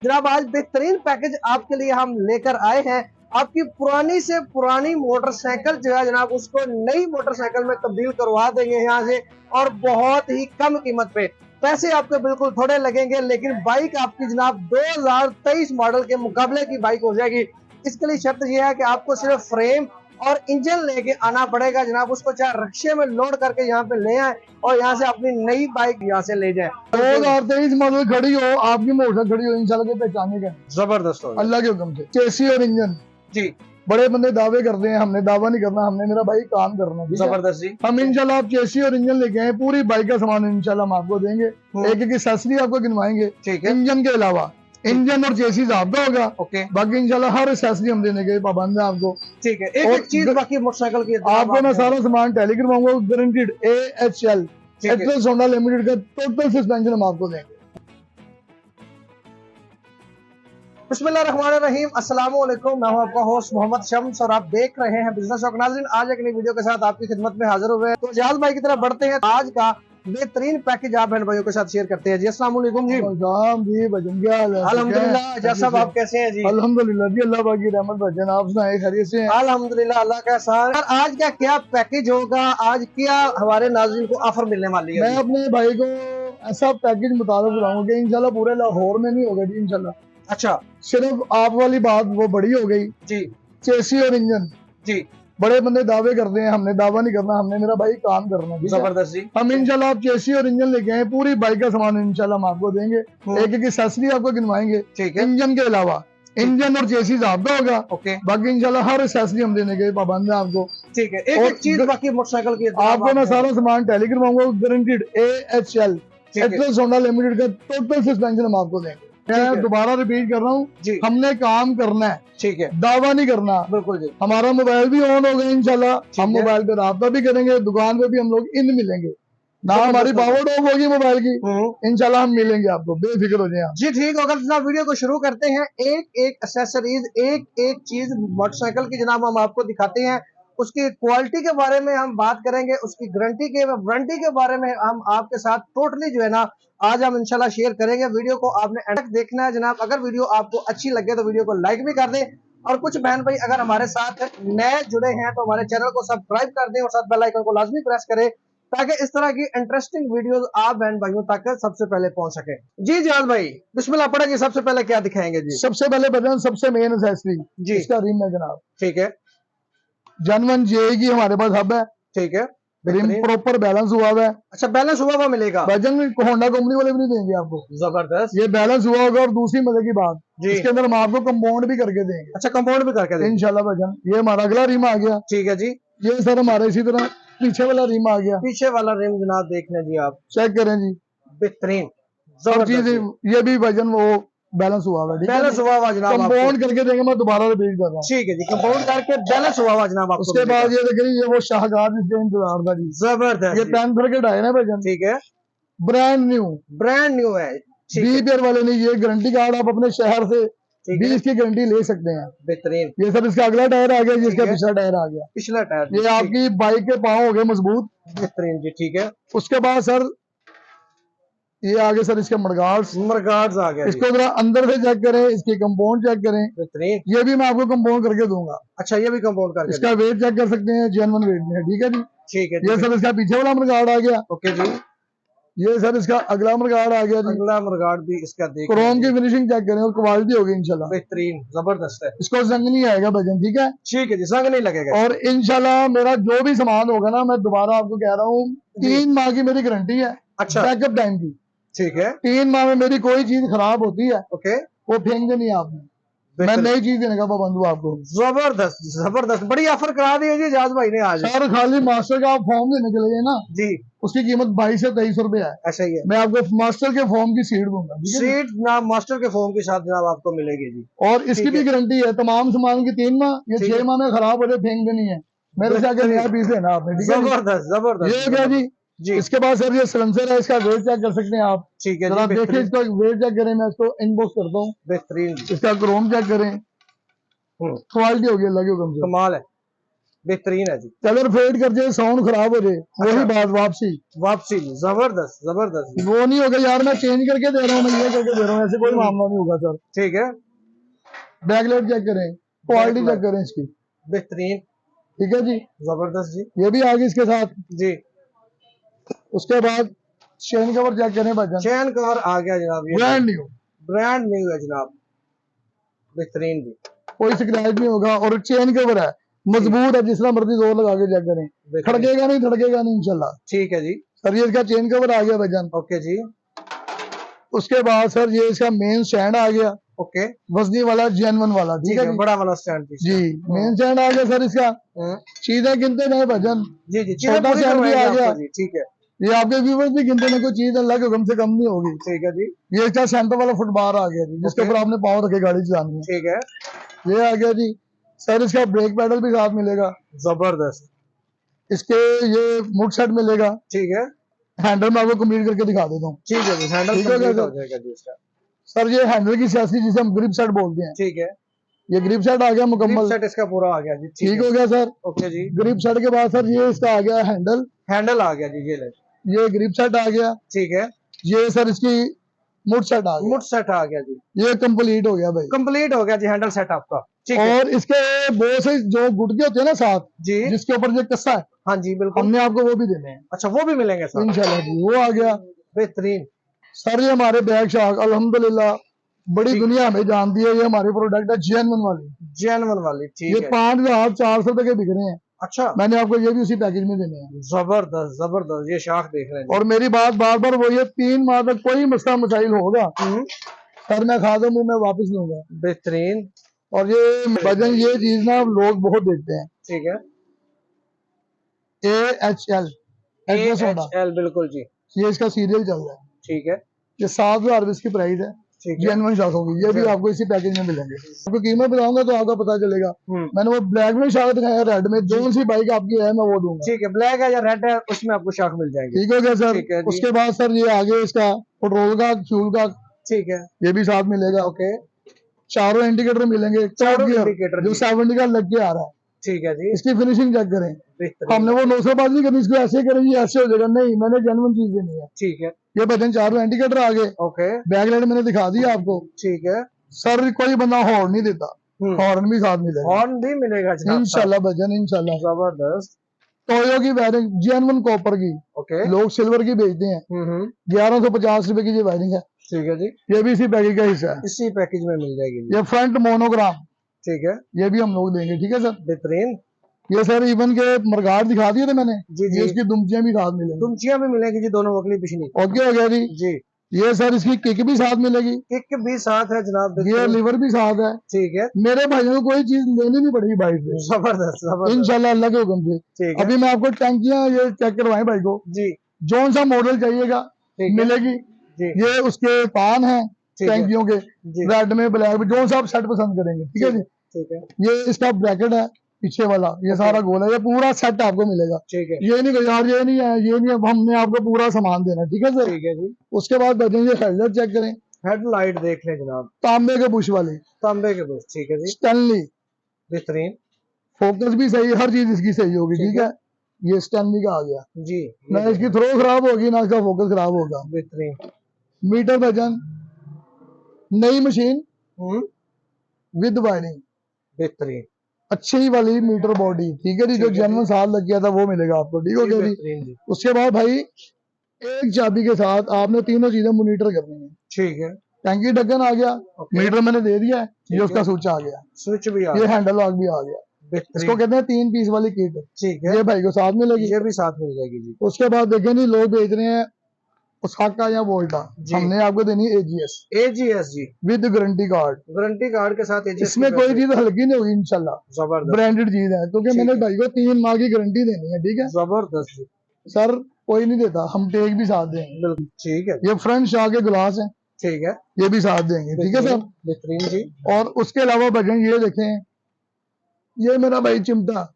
जनाब आज बेहतरीन पैकेज आपके लिए हम लेकर आए हैं। आपकी पुरानी से पुरानी मोटरसाइकिल जो है जनाब उसको नई मोटरसाइकिल में तब्दील करवा देंगे यहाँ से, और बहुत ही कम कीमत पे। पैसे आपको बिल्कुल थोड़े लगेंगे, लेकिन बाइक आपकी जनाब 2023 मॉडल के मुकाबले की बाइक हो जाएगी। इसके लिए शर्त यह है कि आपको सिर्फ फ्रेम और इंजन लेके आना पड़ेगा जनाब। उसको चाहे रक्शे में लोड करके यहाँ पे ले आए और यहाँ से अपनी नई बाइक यहाँ से ले जाए। 2023 मॉडल खड़ी हो, आपकी मोटर खड़ी हो, इंशाल्लाह के पहचाने का जबरदस्त हो अल्लाह के हुक्म से। चेसी और इंजन जी, बड़े बंदे दावे करते हैं, हमने दावा नहीं करना, हमने मेरा भाई काम करना। जबरदस्त जी। हम इंशाल्लाह आप चेसी और इंजन लेके आए, पूरी बाइक का सामान इंशाल्लाह हम आपको देंगे। एक एक एक्सेसरी आपको गिनवाएंगे। ठीक है। इंजन के अलावा इंजन और चेसी आपका होगा। ओके। बाकी इंशाल्लाह हर एक्सेसरी हम देने के पाबंद है आपको। ठीक है। एक चीज बाकी मोटरसाइकिल की आपको मैं सारा सामान टैली करवाऊंगा, guaranteed AHL Atlas Honda limited का टोटल सस्पेंशन हम आपको देंगे। बिस्मिल्लाहिर्रहमानिर्रहीम, अस्सलाम वालेकुम। मैं हूं आपका होस्ट मोहम्मद शम्स और आप देख रहे हैं बिजनेस शौक। नाज़रीन, आज एक नई वीडियो के साथ आपकी खिदमत में हाजिर हुए हैं। तो जहाज भाई की तरफ बढ़ते हैं। आज का बेहतरीन पैकेज आप बहन भाइयों के साथ शेयर करते हैं जी। अस्सलाम वालेकुम जी। जी भजन क्या हाल है? अल्हम्दुलिल्लाह। जैसा आप कैसे हैं जी? अल्हम्दुलिल्लाह जी, अल्लाह पाक की रहमत भजन। आप सुनाए खैरियत से हैं? अल्हम्दुलिल्लाह, अल्लाह का एहसान। और आज का क्या पैकेज होगा, आज क्या हमारे नाज़रीन को ऑफर मिलने वाली है? मैं अपने भाई को ऐसा पैकेज मुताबिक कराऊंगा कि इंशाल्लाह पूरे लाहौर में नहीं होगा जी इंशाल्लाह। अच्छा, सिर्फ आप वाली बात वो बड़ी हो गई जी चेसी और इंजन। जी, बड़े बंदे दावे करते हैं, हमने दावा नहीं करना, हमने मेरा भाई काम करना। जबरदस्त जी। हम इंशाल्लाह आप चेसी और इंजन लेके आए, पूरी बाइक का सामान इंशाल्लाह हम आपको देंगे। एक एक एक्सेसरी आपको गिनवाएंगे। ठीक है। इंजन के अलावा इंजन और चेसी आपका होगा। ओके। बाकी इंशाल्लाह हर एक्सेसरी हम देने के पाबंद है आपको। ठीक है। एक चीज बाकी मोटरसाइकिल की आपको मैं सारा सामान टैली करवाऊंगा, guaranteed AHL Atlas Honda limited का टोटल सस्पेंशन हम आपको देंगे। मैं दोबारा रिपीट कर रहा हूँ, हमने काम करना है, ठीक है, दावा नहीं करना। बिल्कुल जी। हमारा मोबाइल भी ऑन होगा इंशाल्लाह। हम मोबाइल पे राब्ता भी करेंगे, दुकान पे भी हम लोग इन मिलेंगे ना, हमारी पावर ऑफ होगी मोबाइल की। इंशाल्लाह हम मिलेंगे आपको, बेफिक्र हो जाए आप जी। ठीक होगा जनाब, वीडियो को शुरू करते हैं। एक एक एक्सेसरीज, एक एक चीज मोटरसाइकिल की जनाब हम आपको दिखाते हैं। उसकी क्वालिटी के बारे में हम बात करेंगे, उसकी गारंटी के वारंटी के बारे में हम आपके साथ टोटली जो है ना आज हम इंशाल्लाह शेयर करेंगे। वीडियो को आपने एंड तक देखना है जनाब। अगर वीडियो आपको अच्छी लगे तो वीडियो को लाइक भी कर दें, और कुछ बहन भाई अगर हमारे साथ नए जुड़े हैं तो हमारे चैनल को सब्सक्राइब कर दें और साथ बेल आइकन को लाजमी प्रेस करें, ताकि इस तरह की इंटरेस्टिंग वीडियोस आप बहन भाइयों तक सबसे पहले पहुंच सके। जी जहाज भाई, बिस्मिल्लाह पढ़ा जी। सबसे पहले क्या दिखाएंगे जी? सबसे पहले बटन, सबसे मेन एक्सेसरी जी, इसका रिम है जनाब। ठीक है। जनवन जे की हमारे पास हब है। ठीक है। रिम प्रॉपर बैलेंस हुआ है। अच्छा, बैलेंस हुआ हुआ मिलेगा? वजन होंडा कंपनी वाले भी नहीं देंगे आपको। जबरदस्त। ये बैलेंस हुआ होगा। और दूसरी मजे की बात, इसके अंदर हम आपको कंपाउंड भी करके देंगे। अच्छा, कंपाउंड भी करके देंगे इंशाल्लाह वजन। ये हमारा अगला रिम आ गया। ठीक है जी। ये सर हमारा इसी तरह पीछे वाला रिम आ गया। पीछे वाला रिम जनाब देख लें जी, आप चेक करें जी, बेहतरीन सब चीज। ये भी वजन वो बैलेंस हुआ हुआ है, बैलेंस हुआ हुआ जनाब। कंपाउंड करके देंगे, मैं दोबारा रिपीट कर रहा हूँ। ठीक है जी, कंपाउंड करके बैलेंस हुआ हुआ जनाब आपको। उसके बाद ये देखिए, ये वो शाहकार जिसके इंतजार था जी। जबरदस्त। ये पैंथर के टायर है वजन। ठीक है। ब्रांड न्यू, ब्रांड न्यू है। 20 ईयर वाले नहीं, ये गारंटी कार्ड आप अपने शहर से 20 की गारंटी ले सकते हैं। बेहतरीन। ये सर इसका अगला टायर आ गया, जिसका पिछला टायर आ गया। पिछला टायर। ये आपकी बाइक के पाँव हो गए मजबूत। बेहतरीन जी। ठीक है। उसके बाद सर ये आगे सर इसके मडगार्ड्स आ गया। इसको जरा अंदर से चेक करें, इसकी कंपाउंड चेक करें। बेहतरीन। ये भी मैं आपको कंपाउंड करके दूंगा। अच्छा, ये भी कंपाउंड करके इसका वेट चेक कर सकते हैं, जेन्युइन वेट में है। ठीक है जी। ठीक है। ये सर इसका पीछे वाला मडगार्ड आ गया। ओके जी। ये सर इसका अगला मडगार्ड आ गया जी। अगला मडगार्ड भी इसका देख। क्रोम की फिनिशिंग चेक करें और क्वालिटी होगी इंशाल्लाह बेहतरीन, जबरदस्त है। इसको जंग नहीं आएगा वजन। ठीक है। ठीक है जी, संग नहीं लगेगा। और इंशाल्लाह मेरा जो भी सामान होगा ना, मैं दोबारा आपको कह रहा हूँ, 3 माह की मेरी गारंटी है। अच्छा, बैकअप टाइम की। ठीक है। 3 माह में मेरी कोई चीज खराब होती है, ओके, वो फेंक देनी है आपने। मैं नई चीज देने का पाबंद हूँ आपको। जबरदस्त जबरदस्त, बड़ी ऑफर करा दी है जी जहाज भाई ने आज। सर खाली मास्टर का आप फॉर्म देने चले गए ना जी, उसकी कीमत 22 से 23 रुपए है। ऐसा ही है। मैं आपको मास्टर के फॉर्म की सीट दूंगा। सीट जनाब मास्टर के फॉर्म के साथ जनाब आपको मिलेगी जी। और इसकी भी गारंटी है तमाम सामान की 3 माह। ये 6 माह में खराब हो जाए फेंक देनी है, मेरे से आगे नया पीस लेना आपने। जबरदस्त जबरदस्त। ये क्या जी? इसके बाद सर ये सिलेंसर है, इसका वेट चेक कर सकते हैं आप। ठीक है। देखिए इसका वेट चेक करें, मैं इसको इनबॉक्स करता हूँ। बेहतरीन। इसका क्रोम चेक करें, क्वालिटी होगी अल्लाह के हुक्म से, कमाल है। बेहतरीन है जी। कलर फेड कर जाए, साउंड खराब हो जाए, वही बात वापसी। वापसी जबरदस्त जबरदस्त। वो नहीं होगा यार मैं चेंज करके दे रहा हूँ, मैं ये करके दे रहा हूँ, ऐसे कोई मामला नहीं होगा सर। ठीक है, बैकलाइट चेक करें, क्वालिटी चेक करें इसकी, बेहतरीन, ठीक है जी, जबरदस्त जी। ये भी आ गई इसके साथ जी। उसके बाद चेन कवर चेक करें भाईजान, चैन कवर आ गया जनाब, ये ब्रांड न्यू, ब्रांड न्यू है जनाब, बेहतरीन जी, कोई स्क्रैच नहीं होगा, और चेन कवर है, मजबूत है, जिस तरह मर्जी जोर लगा के चेक करें, खड़केगा नहीं धड़केगा नहीं इंशाल्लाह। ठीक है जी। सर ये इसका चेन कवर आ गया भाईजान। ओके जी। उसके बाद सर ये इसका मेन स्टैंड आ गया, ओके, वजनी वाला जेनवन वाला, ठीक है जी, बड़ा वाला स्टैंड जी, मेन स्टैंड आ गया सर इसका। चीजें गिनते जाए भजन, जी जी, छोटा स्टैंड भी आ गया, ठीक है, ये आपके व्यूवर्स भी गिनते में, कोई चीज अल्लाह के हुक्म से कम नहीं होगी। ठीक है जी। ये इसका सेंटर वाला फुटबार आ गया जी, जिसके ऊपर आपने पाँव रखे गाड़ी चलानी है, ठीक है, ये आ गया जी। सर इसका ब्रेक पैडल भी साथ मिलेगा, जबरदस्त। इसके ये मुड सेट मिलेगा, ठीक है, हैंडल मैं आपको कंप्लीट करके दिखा देता हूँ। ठीक है जी, हैंडल कंप्लीट हो जाएगा जी इसका। सर ये हैंडल की सियासी जिसे हम ग्रिप सेट बोलते हैं, ठीक है, ये ग्रिप सेट आ गया मुकम्मल, सेट इसका पूरा आ गया जी, ठीक हो गया सर। ओके जी। ग्रिप सेट के बाद सर ये इसका आ गया हैंडल, हैंडल आ गया जी, ये ग्रिप सेट आ गया, ठीक है, ये सर इसकी मुड सेट आ गया, मुड सेट आ गया जी, ये कंप्लीट हो गया भाई, कंप्लीट हो गया जी हैंडल सेट आपका। ठीक है, और इसके बहुत से जो गुटके होते हैं ना साथ जी, जिसके ऊपर ये कस्सा है, हाँ जी बिल्कुल, हमने आपको वो भी देने हैं। अच्छा, वो भी मिलेंगे सर इंशाल्लाह जी, वो आ गया बेहतरीन। सर। ये हमारे बैग शाक अल्हम्दुलिल्लाह बड़ी दुनिया हमें जानती है, ये हमारी प्रोडक्ट है जेन्युइन वाली, जेन्युइन वाली, ठीक ये है। 5,400 रुपए के बिक रहे हैं। अच्छा, मैंने आपको ये भी उसी पैकेज में देने हैं। जबरदस्त जबरदस्त, ये शाख देख रहे हैं। और मेरी बात बार बार वो ये 3 माह तक कोई मसला मसाइल होगा सर मैं खा दूँ मैं वापस लूंगा, बेहतरीन। और ये वजन ये चीज ना लोग बहुत देखते हैं, ठीक है, AHL AHL बिल्कुल जी, ये इसका सीरियल चल रहा है, ठीक है, ये 7,000 इसकी प्राइस है, ठीक है, जेन्युइन शाख होगी, ये भी आपको इसी पैकेज में मिलेंगे। आपको कीमत बताऊंगा तो आपको पता चलेगा। मैंने वो ब्लैक में शाख दिखाया, रेड में, जो सी बाइक आपकी है मैं वो दूंगा। ठीक है, ब्लैक है या रेड है उसमें आपको शाख मिल जाएगी। ठीक हो गया सर। उसके बाद सर ये आगे इसका पेट्रोल का फ्यूल का, ठीक है, ये भी साथ मिलेगा। ओके, चारों इंडिकेटर मिलेंगे, चारों इंडिकेटर जो 70 का लग के आ रहा है, ठीक है जी। इसकी फिनिशिंग चेक करें, हमने वो 900 बात नहीं करनी, इसको ऐसे करेंगे ऐसे हो जाएगा, नहीं मैंने जेन्युइन चीज देनी है। ठीक है, ये बटन चारों इंडिकेटर आ गए, ओके, बैकलाइट मैंने दिखा दिया आपको, ठीक है सर कोई बंदा हॉर्न नहीं देता, हॉर्न भी साथ मिलेगा, हॉर्न भी मिलेगा इंशाल्लाह भजन, इंशाल्लाह। जबरदस्त। टोयो की वायरिंग जेन्युइन कॉपर की, ओके, लोग सिल्वर की बेचते हैं, 1150 रुपए की ये वायरिंग है, ठीक है जी, ये भी इसी पैकेज का हिस्सा है, इसी पैकेज में मिल जाएगी। ये फ्रंट मोनोग्राम, ठीक है, ये भी हम लोग देंगे, ठीक है सर। बेहतरीन। ये सर इवन के मरगाट दिखा दिए थे मैंने जी जी, ये इसकी दुमचियां भी साथ मिलेंगी, दुमचियां भी मिलेगी जी, दोनों अगली पिछली। ओके हो गया जी। जी, ये सर इसकी किक भी साथ मिलेगी, किक भी साथ है जनाब, ये लिवर भी साथ है, ठीक है, मेरे भाइयों को कोई चीज लेनी नहीं पड़ेगी बाइक से, जबरदस्त जबरदस्त, इंशाल्लाह अल्लाह के हुक्म से। ठीक है, अभी मैं आपको टैंकियां ये चेक करवाएं भाई को, जी, जौन सा मॉडल चाहिएगा मिलेगी जी, ये उसके पान है टैंकियों के, जी, रेड में ब्लैक में, जो सा आप सेट पसंद करेंगे, ठीक है जी। ठीक है, ये इसका ब्रैकेट है पीछे वाला, ये सारा गोल है, ये पूरा सेट आपको मिलेगा, ठीक है, ये नहीं यार ये नहीं है ये नहीं है, हमने आपको पूरा सामान देना, ठीक है सर। ठीक है जी। उसके बाद बचेंगे हेडलाइट चेक करें, हेडलाइट देख लें जनाब, तांबे के बुश वाली, तांबे के बुश, ठीक है जी, स्टैनली, बेहतरीन फोकस भी सही, हर चीज इसकी सही होगी, ठीक है। ये स्टैनली का आ गया जी, ना इसकी थ्रो खराब होगी ना इसका फोकस खराब होगा। बेहतरीन। मीटर वजन, नई मशीन विद वायरिंग, बेहतरीन, अच्छी वाली मीटर बॉडी, ठीक है जी, जो जेन्युइन साल लग गया था वो मिलेगा आपको, ठीक हो गया जी। उसके बाद भाई एक चाबी के साथ आपने तीनों चीजें मॉनिटर करनी है, ठीक है, टैंकी ढक्कन आ गया, मीटर मैंने दे दिया है, ये उसका स्विच आ गया, स्विच भी आ ये हैंडल लॉक भी आ गया, इसको कहते हैं 3 पीस वाली किट, ठीक है, ये भाई को साथ मिलेगी, ये भी साथ मिल जाएगी जी। उसके बाद देखें जी लोग बेच रहे हैं ओसाका या वोल्टा, हमने आपको देनी है AGS जी, with guarantee card, guarantee card के साथ AGS, इसमें कोई चीज हल्की नहीं होगी इंशाल्लाह, जबरदस्त, ब्रांडेड चीज है, क्योंकि मैंने भाई को 3 माह की गारंटी देनी है, ठीक है जबरदस्त जी, सर कोई नहीं देता, हम टेक भी साथ देंगे, बिल्कुल ठीक है, ये फ्रंट शाह के गिलास है, ठीक है, ये भी साथ देंगे, ठीक है सर। बेहतरीन जी। और उसके अलावा बजन ये देखें, ये मेरा भाई चिमटा,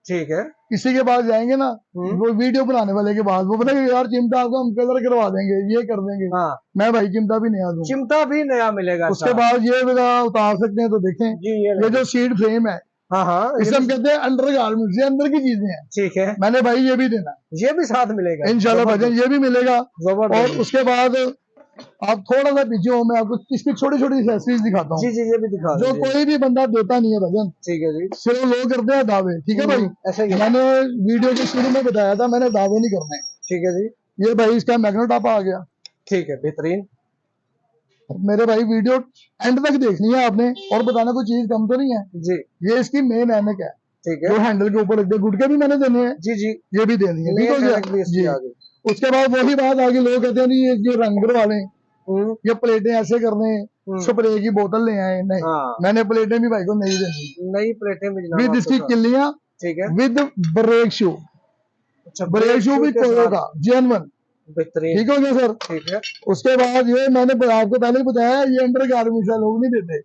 ठीक है, किसी के पास जाएंगे ना वो वीडियो बनाने वाले के पास, वो पता है यार चिमटा आपको हम कलर करवा देंगे, ये कर देंगे, हाँ, मैं भाई चिमटा भी नया दूंगा, चिमटा भी नया मिलेगा। उसके बाद ये उतार सकते हैं, तो देखें जी, ये जो सीट फ्रेम है हाँ हाँ, इसे हम कहते हैं अंडर गारमेंट्स, ये अंदर की चीजें हैं। ठीक है, मैंने भाई ये भी देना है, ये भी साथ मिलेगा इंशाल्लाह भाईजान, ये भी मिलेगा। जबरदस्त। और उसके बाद आप थोड़ा सा पीछे हो, मैं आपको इसकी छोटी छोटी एक्सेसरीज दिखाता जी हूँ, जी, ये भी दिखा जो दीजिए। कोई भी बंदा देता नहीं है भाईजान, ठीक है जी, सिर्फ लोग करते हैं दावे। ठीक है भाई, ऐसा ही है। मैंने वीडियो के शुरू में बताया था, मैंने दावे नहीं करने। ठीक है जी, ये भाई इसका मैग्नेटॉप आ गया। ठीक है, बेहतरीन। मेरे भाई वीडियो एंड तक देखनी है आपने, और बताना कोई चीज कम तो नहीं है जी, ये इसकी मेन एनक है, ठीक जो है हैंडल के ऊपर रखते, गुटके भी मैंने देने हैं, जी जी, ये भी देनी है। ठीक हो मेन गया एनक भी इसकी जी। आ गई। उसके बाद वही बात आगे, लोग कहते हैं नहीं ये रंग वाले, ये प्लेटें ऐसे करने, स्प्रे की बोतल ले आए। नहीं, हाँ, मैंने प्लेटें भी भाई को नहीं देनी, नई प्लेटें भी जनाब विद आपके इसकी साथ। किल्लियां, ठीक है, विद ब्रेक शू। अच्छा, ब्रेक शू भी के कोयो साथ। का जेनवन। बेहतरीन। ठीक हो गया सर। ठीक है उसके बाद ये मैंने आपको पहले ही बताया, ये अंडर गारमेंट्स है, लोग नहीं देते।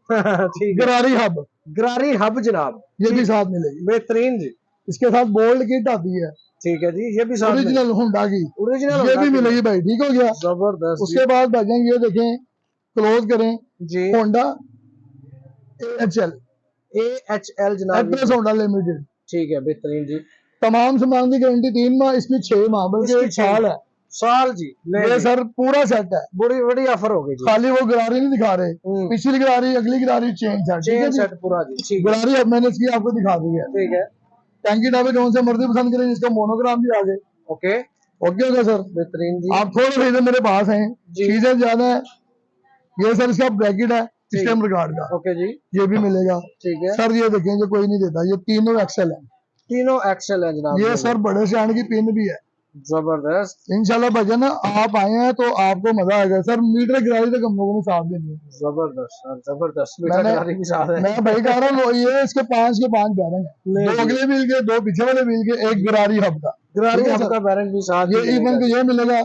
ठीक है, गरारी हब, गरारी हब जनाब, ये भी साथ मिलेगी। बेहतरीन जी। इसके साथ बोल्ड किट आती है, ठीक है जी, ये भी साथ में। ओरिजिनल होंडा की, ओरिजिनल ये भी मिलेगी भाई। ठीक हो गया। जबरदस्त उसके बाद भाईजान ये देखें, क्लोज करें, जी, होंडा AHL, AHL जनाब। Address Honda limited. ठीक है, बेहतरीन जी। तमाम सामान की गारंटी 3 माह, इसकी 6 माह, बल्कि इसकी 1 6 साल है। साल जी, ले ये जी। सर पूरा सेट है, बड़ी बड़ी ऑफर हो गई जी। खाली वो गरारी नहीं दिखा रहे, पिछली गरारी, अगली गरारी, चेन सेट। ठीक है चेन जी, सेट पूरा जी। ठीक है, गरारी अब मैंने इसकी आपको दिखा दी है। ठीक है, टैंकी डाबे कौन से मर्जी पसंद करें, इसका मोनोग्राम भी आ गए। ओके, ओके होगा सर। बेहतरीन जी। आप थोड़े से मेरे पास हैं, जी। चीजें ज्यादा है। ये सर इसका ब्रैकेट है स्टेम कार्ड का, ओके जी, ये भी मिलेगा। ठीक है, सर ये देखें, जो कोई नहीं देता, ये तीनों एक्सेल है। तीनों एक्सेल है जनाब। ये सर बड़े स्टैंड की पिन भी है। जबरदस्त, इंशाल्लाह भजन आप आए हैं तो आपको मजा आएगा। सर मीटर गिराई तक हम लोगों ने साथ देनी है। जबरदस्त सर, जबरदस्त। मीठा गरारी भी साथ है। मैं भाई कह रहा हूँ, ये इसके 5 के 5 बैरंग है, 2 अगले व्हील के, 2 पीछे वाले व्हील के, 1 गरारी हब का। गरारी हब का बैरंग भी साथ ये इवन को ये मिलेगा।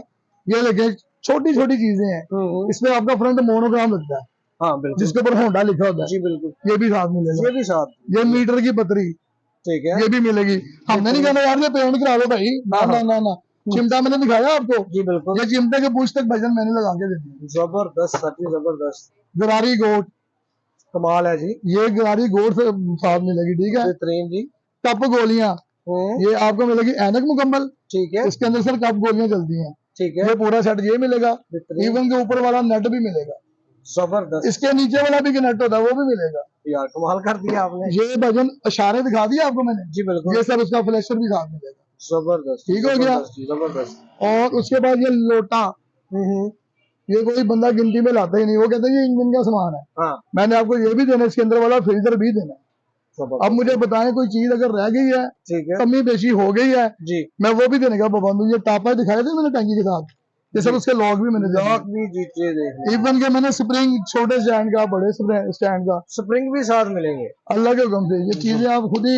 ये लगे छोटी छोटी चीजें हैं, इसमें आपका फ्रंट मोनोग्राम लगता है, हाँ बिल्कुल, जिसके ऊपर होंडा लिखा होता है। जी बिल्कुल, ये भी साथ मिलेगा। ये भी साथ। ये मीटर की पतरी, ठीक है, ये भी मिलेगी। हमने नहीं कहना यार ये पेमेंट करा दो भाई, ना ना ना ना। चिमटा मैंने दिखाया आपको, जी बिल्कुल, ये चिमटे के पूछ तक भजन मैंने लगा के दे दी। जबरदस्त सर जी, जबरदस्त। गरारी गोट, कमाल है जी, ये गरारी गोट से साथ मिलेगी। ठीक है, बेहतरीन जी। कप गोलियां, ये आपको मिलेगी ऐनक मुकम्मल। ठीक है, इसके अंदर सर कप गोलियां चलती हैं। ठीक है, ये पूरा सेट ये मिलेगा। बेहतरीन, इवन के ऊपर वाला नेट भी मिलेगा। जबरदस्त। इसके नीचे वाला भी नेट होता है, वो भी मिलेगा। यार कमाल कर दिया आपने। ये भजन इशारे दिखा दिया आपको मैंने। जी बिल्कुल, ये सर उसका फ्लैशर भी साथ मिलेगा। जबरदस्त, ठीक हो गया। जबरदस्त। और उसके बाद ये लोटा, ये कोई बंदा गिनती में लाता ही नहीं, वो कहते हैं ये इंजन का सामान है। हाँ, मैंने आपको ये भी देना, इसके अंदर वाला फ्रीजर भी देना। अब मुझे बताएं, कोई चीज अगर रह गई है, ठीक है, कमी बेशी हो गई है, जी, मैं वो भी देने का पाबंद हूँ। ये टापा दिखाए थे मैंने टैंकी के साथ, ये सब उसके लॉक भी मैंने लॉक भी जीते देख। इवन के मैंने स्प्रिंग, छोटे स्टैंड का, बड़े स्टैंड का, स्प्रिंग भी साथ मिलेंगे। अल्लाह के हुक्म से ये चीजें आप खुद ही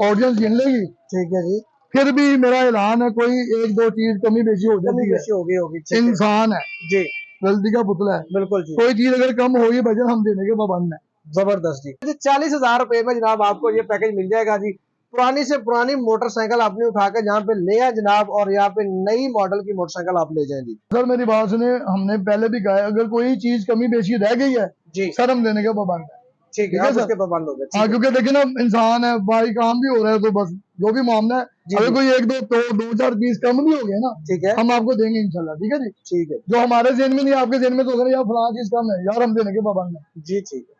ऑडियंस गिन लेगी। ठीक है जी, फिर भी मेरा ऐलान है, कोई 1-2 चीज कमी बेशी हो जाती है, होगी, इंसान है, जी गलती का पुतला है। बिल्कुल जी, कोई चीज अगर कम होगी भजन, हम देने के पाबंद है। जबरदस्त जी। 40,000 रुपए में जनाब आपको ये पैकेज मिल जाएगा जी। पुरानी से पुरानी मोटरसाइकिल आपने उठा के जहाँ पे ले आए जनाब, और यहाँ पे नई मॉडल की मोटरसाइकिल आप ले जाएं जी। सर मेरी बात सुने, हमने पहले भी कहा है, अगर कोई चीज कमी बेशी रह गई है जी, सर, हम देने के पाबंद है। ठीक है, आप उसके पाबंद हो गए। हाँ, क्योंकि देखिए ना, इंसान है भाई, काम भी हो रहा है, तो बस जो भी मामला है, अगर कोई 1-2-4 पीस कम भी हो गए ना, ठीक है, हम आपको देंगे इंशाल्लाह। ठीक है जी, ठीक है जो हमारे जेन में नहीं, आपके जेन में तो अगर यार फलां चीज कम है यार, हम देने के पाबंद है जी, ठीक है।